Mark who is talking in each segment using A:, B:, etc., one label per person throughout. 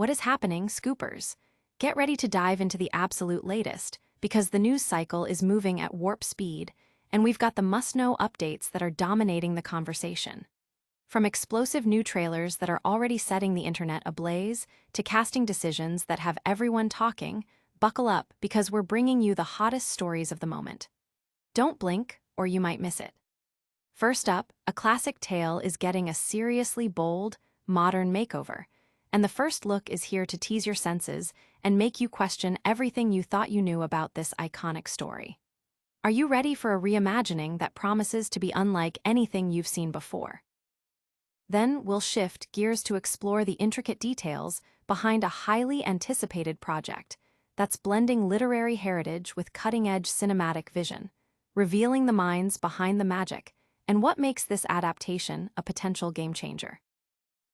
A: What is happening, scoopers? Get ready to dive into the absolute latest, because the news cycle is moving at warp speed, and we've got the must-know updates that are dominating the conversation. From explosive new trailers that are already setting the internet ablaze, to casting decisions that have everyone talking, buckle up because we're bringing you the hottest stories of the moment. Don't blink, or you might miss it. First up, a classic tale is getting a seriously bold, modern makeover, and the first look is here to tease your senses and make you question everything you thought you knew about this iconic story. Are you ready for a reimagining that promises to be unlike anything you've seen before? Then we'll shift gears to explore the intricate details behind a highly anticipated project that's blending literary heritage with cutting-edge cinematic vision, revealing the minds behind the magic and what makes this adaptation a potential game-changer.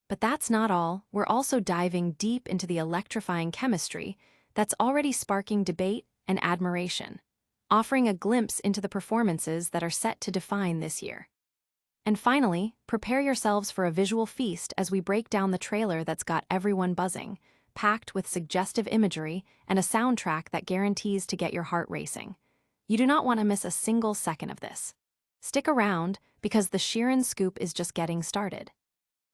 A: But that's not all. We're also diving deep into the electrifying chemistry that's already sparking debate and admiration, offering a glimpse into the performances that are set to define this year. And finally, prepare yourselves for a visual feast as we break down the trailer that's got everyone buzzing, packed with suggestive imagery and a soundtrack that guarantees to get your heart racing. You do not want to miss a single second of this. Stick around, because the Sheeran scoop is just getting started.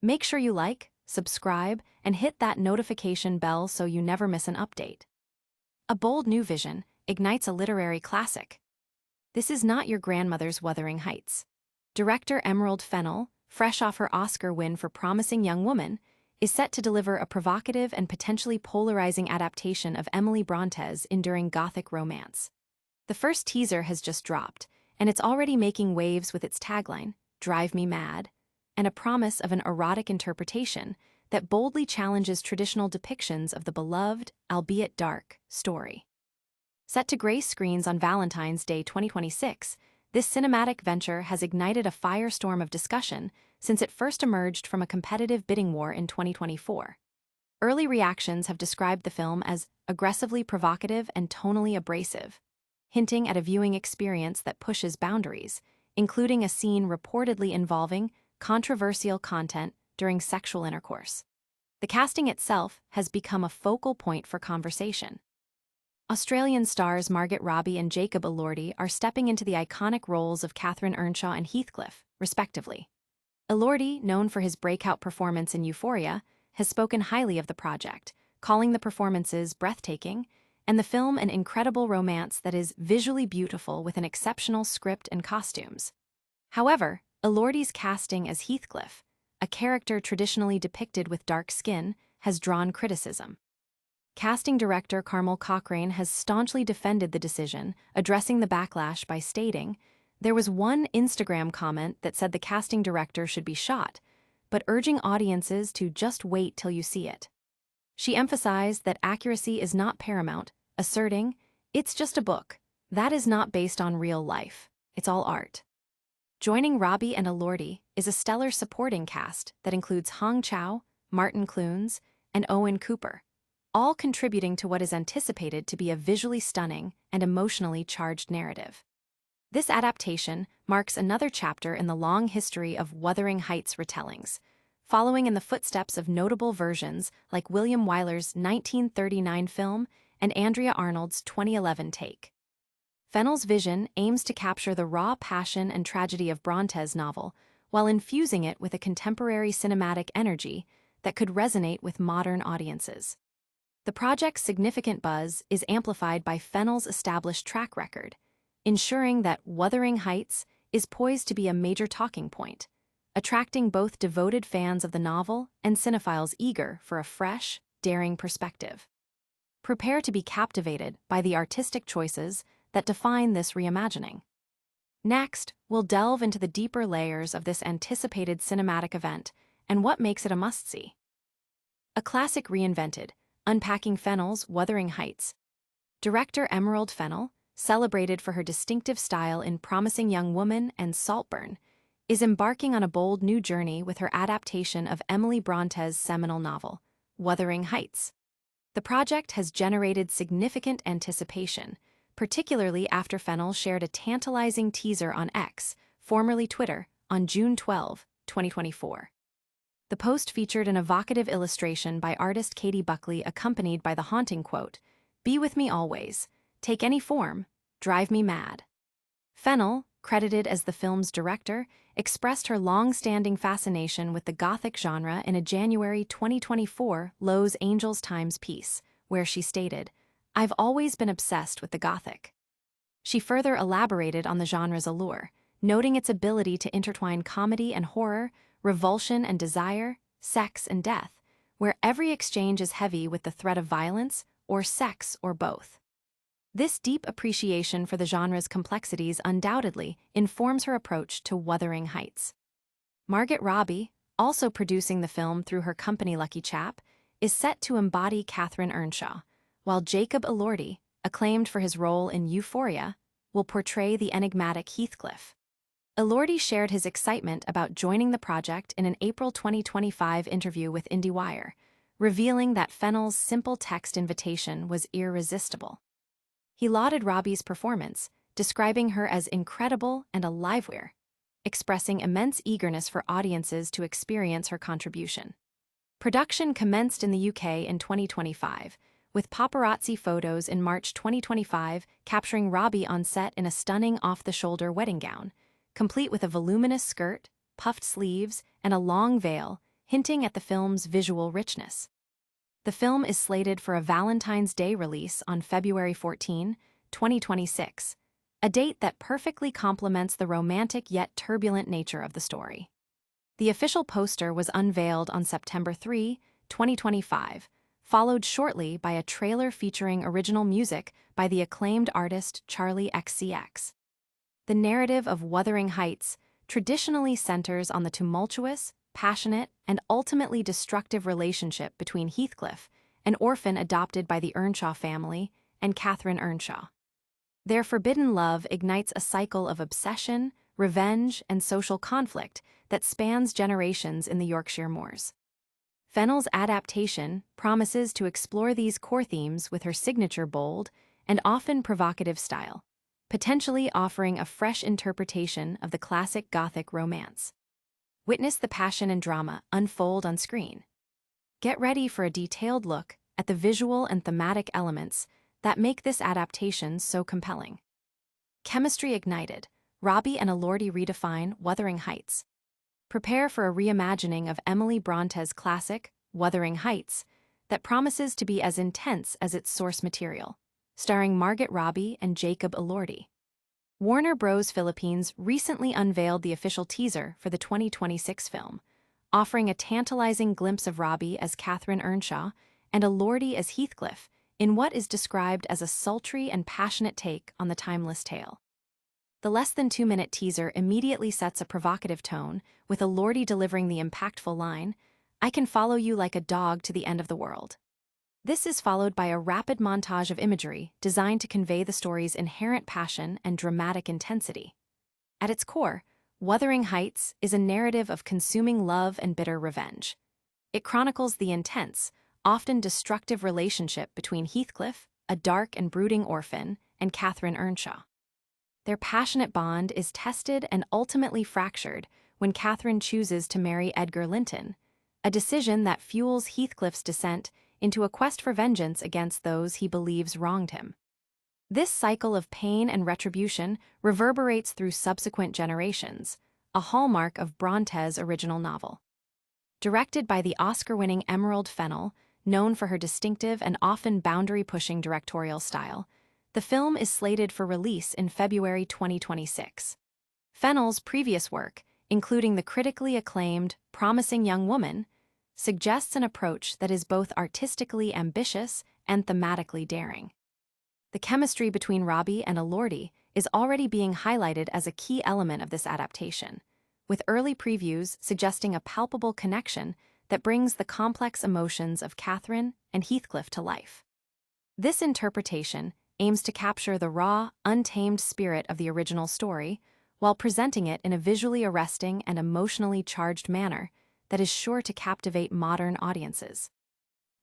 A: Make sure you like, subscribe, and hit that notification bell so you never miss an update. A bold new vision ignites a literary classic. This is not your grandmother's Wuthering Heights. Director Emerald Fennell, fresh off her Oscar win for Promising Young Woman, is set to deliver a provocative and potentially polarizing adaptation of Emily Bronte's enduring Gothic romance. The first teaser has just dropped, and it's already making waves with its tagline, "Drive Me Mad," and a promise of an erotic interpretation that boldly challenges traditional depictions of the beloved, albeit dark, story. Set to grace screens on Valentine's Day 2026, this cinematic venture has ignited a firestorm of discussion since it first emerged from a competitive bidding war in 2024. Early reactions have described the film as aggressively provocative and tonally abrasive, hinting at a viewing experience that pushes boundaries, including a scene reportedly involving controversial content during sexual intercourse. The casting itself has become a focal point for conversation. Australian stars Robbie and Jacob Elordi are stepping into the iconic roles of Catherine Earnshaw and Heathcliff, respectively. Elordi, known for his breakout performance in Euphoria, has spoken highly of the project, calling the performances breathtaking and the film an incredible romance that is visually beautiful with an exceptional script and costumes. However, Elordi's casting as Heathcliff, a character traditionally depicted with dark skin, has drawn criticism. Casting director Carmel Cochrane has staunchly defended the decision, addressing the backlash by stating, "There was one Instagram comment that said the casting director should be shot, but urging audiences to just wait till you see it." She emphasized that accuracy is not paramount, asserting, "It's just a book. That is not based on real life. It's all art." Joining Robbie and Elordi is a stellar supporting cast that includes Hong Chow, Martin Clunes, and Owen Cooper, all contributing to what is anticipated to be a visually stunning and emotionally charged narrative. This adaptation marks another chapter in the long history of Wuthering Heights retellings, following in the footsteps of notable versions like William Wyler's 1939 film and Andrea Arnold's 2011 take. Fennell's vision aims to capture the raw passion and tragedy of Bronte's novel while infusing it with a contemporary cinematic energy that could resonate with modern audiences. The project's significant buzz is amplified by Fennell's established track record, ensuring that Wuthering Heights is poised to be a major talking point, attracting both devoted fans of the novel and cinephiles eager for a fresh, daring perspective. Prepare to be captivated by the artistic choices that define this reimagining. Next, we'll delve into the deeper layers of this anticipated cinematic event and what makes it a must-see. A classic reinvented, unpacking Fennell's Wuthering Heights. Director Emerald Fennell, celebrated for her distinctive style in Promising Young Woman and Saltburn, is embarking on a bold new journey with her adaptation of Emily Bronte's seminal novel, Wuthering Heights. The project has generated significant anticipation, particularly after Fennell shared a tantalizing teaser on X, formerly Twitter, on June 12, 2024. The post featured an evocative illustration by artist Katie Buckley accompanied by the haunting quote, "Be with me always. Take any form. Drive me mad." Fennell, credited as the film's director, expressed her long-standing fascination with the Gothic genre in a January 2024 Lowe's Angels Times piece, where she stated, "I've always been obsessed with the Gothic." She further elaborated on the genre's allure, noting its ability to intertwine comedy and horror, revulsion and desire, sex and death, where every exchange is heavy with the threat of violence, or sex, or both. This deep appreciation for the genre's complexities undoubtedly informs her approach to Wuthering Heights. Margot Robbie, also producing the film through her company Lucky Chap, is set to embody Catherine Earnshaw, while Jacob Elordi, acclaimed for his role in Euphoria, will portray the enigmatic Heathcliff. Elordi shared his excitement about joining the project in an April 2025 interview with IndieWire, revealing that Fennell's simple text invitation was irresistible. He lauded Robbie's performance, describing her as incredible and a livewire, expressing immense eagerness for audiences to experience her contribution. Production commenced in the UK in 2025, with paparazzi photos in March 2025 capturing Robbie on set in a stunning off-the-shoulder wedding gown, complete with a voluminous skirt, puffed sleeves, and a long veil, hinting at the film's visual richness. The film is slated for a Valentine's Day release on February 14, 2026, a date that perfectly complements the romantic yet turbulent nature of the story. The official poster was unveiled on September 3, 2025, followed shortly by a trailer featuring original music by the acclaimed artist Charlie XCX. The narrative of Wuthering Heights traditionally centers on the tumultuous, passionate, and ultimately destructive relationship between Heathcliff, an orphan adopted by the Earnshaw family, and Catherine Earnshaw. Their forbidden love ignites a cycle of obsession, revenge, and social conflict that spans generations in the Yorkshire moors. Fennell's adaptation promises to explore these core themes with her signature bold and often provocative style, potentially offering a fresh interpretation of the classic Gothic romance. Witness the passion and drama unfold on screen. Get ready for a detailed look at the visual and thematic elements that make this adaptation so compelling. Chemistry ignited. Robbie and Elordi redefine Wuthering Heights. Prepare for a reimagining of Emily Bronte's classic, Wuthering Heights, that promises to be as intense as its source material, starring Margot Robbie and Jacob Elordi. Warner Bros. Philippines recently unveiled the official teaser for the 2026 film, offering a tantalizing glimpse of Robbie as Catherine Earnshaw and Elordi as Heathcliff in what is described as a sultry and passionate take on the timeless tale. The less-than-2-minute teaser immediately sets a provocative tone, with Elordi delivering the impactful line, "I can follow you like a dog to the end of the world." This is followed by a rapid montage of imagery designed to convey the story's inherent passion and dramatic intensity. At its core, Wuthering Heights is a narrative of consuming love and bitter revenge. It chronicles the intense, often destructive relationship between Heathcliff, a dark and brooding orphan, and Catherine Earnshaw. Their passionate bond is tested and ultimately fractured when Catherine chooses to marry Edgar Linton, a decision that fuels Heathcliff's descent into a quest for vengeance against those he believes wronged him. This cycle of pain and retribution reverberates through subsequent generations, a hallmark of Bronte's original novel. Directed by the Oscar-winning Emerald Fennell, known for her distinctive and often boundary-pushing directorial style, the film is slated for release in February 2026. Fennell's previous work, including the critically acclaimed Promising Young Woman, suggests an approach that is both artistically ambitious and thematically daring. The chemistry between Robbie and Elordi is already being highlighted as a key element of this adaptation, with early previews suggesting a palpable connection that brings the complex emotions of Catherine and Heathcliff to life. This interpretation aims to capture the raw, untamed spirit of the original story, while presenting it in a visually arresting and emotionally charged manner that is sure to captivate modern audiences.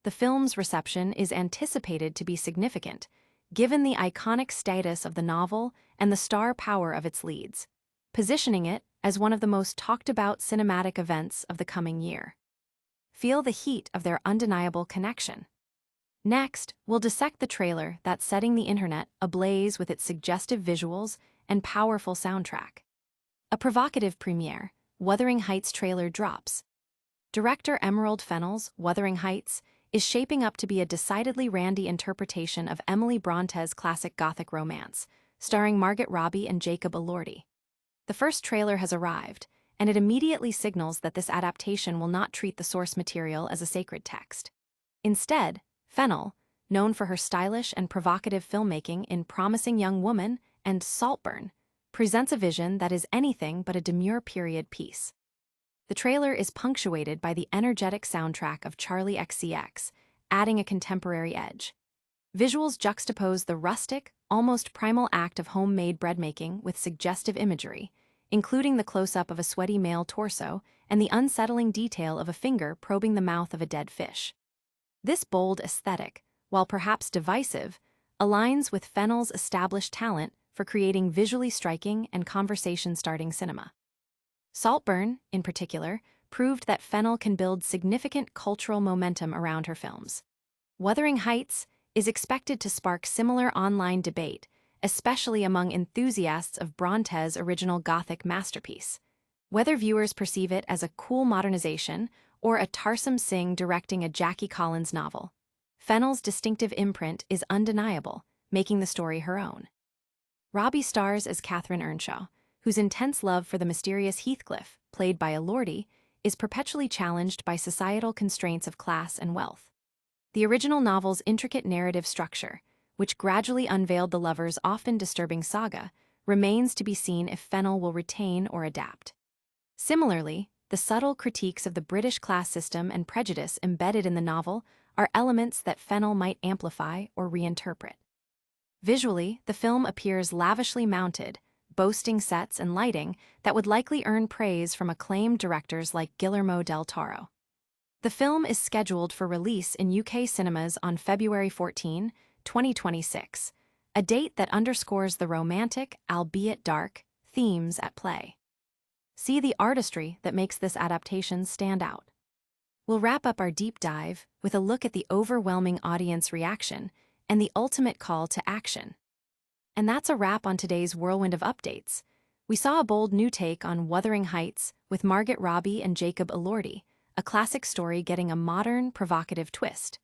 A: The film's reception is anticipated to be significant, given the iconic status of the novel and the star power of its leads, positioning it as one of the most talked-about cinematic events of the coming year. Feel the heat of their undeniable connection. Next, we'll dissect the trailer that's setting the internet ablaze with its suggestive visuals and powerful soundtrack. A provocative premiere, Wuthering Heights trailer drops. Director Emerald Fennell's Wuthering Heights is shaping up to be a decidedly randy interpretation of Emily Bronte's classic Gothic romance, starring Robbie and Jacob Elordi. The first trailer has arrived, and it immediately signals that this adaptation will not treat the source material as a sacred text. Instead, Fennell, known for her stylish and provocative filmmaking in Promising Young Woman and Saltburn, presents a vision that is anything but a demure period piece. The trailer is punctuated by the energetic soundtrack of Charlie XCX, adding a contemporary edge. Visuals juxtapose the rustic, almost primal act of homemade bread-making with suggestive imagery, including the close-up of a sweaty male torso and the unsettling detail of a finger probing the mouth of a dead fish. This bold aesthetic, while perhaps divisive, aligns with Fennell's established talent for creating visually striking and conversation-starting cinema. Saltburn, in particular, proved that Fennell can build significant cultural momentum around her films. Wuthering Heights is expected to spark similar online debate, especially among enthusiasts of Bronte's original Gothic masterpiece. Whether viewers perceive it as a cool modernization or a Tarsem Singh directing a Jackie Collins novel, Fennell's distinctive imprint is undeniable, making the story her own. Robbie stars as Catherine Earnshaw, whose intense love for the mysterious Heathcliff, played by Elordi, is perpetually challenged by societal constraints of class and wealth. The original novel's intricate narrative structure, which gradually unveiled the lovers' often disturbing saga, remains to be seen if Fennell will retain or adapt. Similarly, the subtle critiques of the British class system and prejudice embedded in the novel are elements that Fennell might amplify or reinterpret. Visually, the film appears lavishly mounted, boasting sets and lighting that would likely earn praise from acclaimed directors like Guillermo del Toro. The film is scheduled for release in UK cinemas on February 14, 2026, a date that underscores the romantic, albeit dark, themes at play. See the artistry that makes this adaptation stand out. We'll wrap up our deep dive with a look at the overwhelming audience reaction and the ultimate call to action. And that's a wrap on today's whirlwind of updates. We saw a bold new take on Wuthering Heights with Robbie and Jacob Elordi, a classic story getting a modern, provocative twist.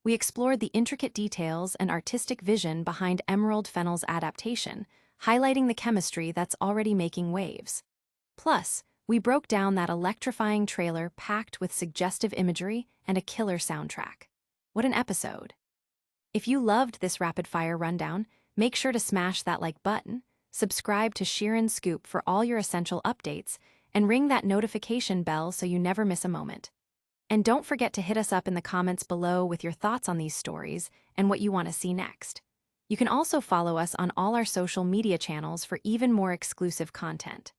A: We explored the intricate details and artistic vision behind Emerald Fennell's adaptation, highlighting the chemistry that's already making waves. Plus, we broke down that electrifying trailer packed with suggestive imagery and a killer soundtrack. What an episode! If you loved this rapid-fire rundown, make sure to smash that like button, subscribe to Sheeran Scoop for all your essential updates, and ring that notification bell so you never miss a moment. And don't forget to hit us up in the comments below with your thoughts on these stories and what you want to see next. You can also follow us on all our social media channels for even more exclusive content.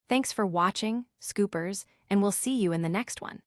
A: Thanks for watching, Scoopers, and we'll see you in the next one.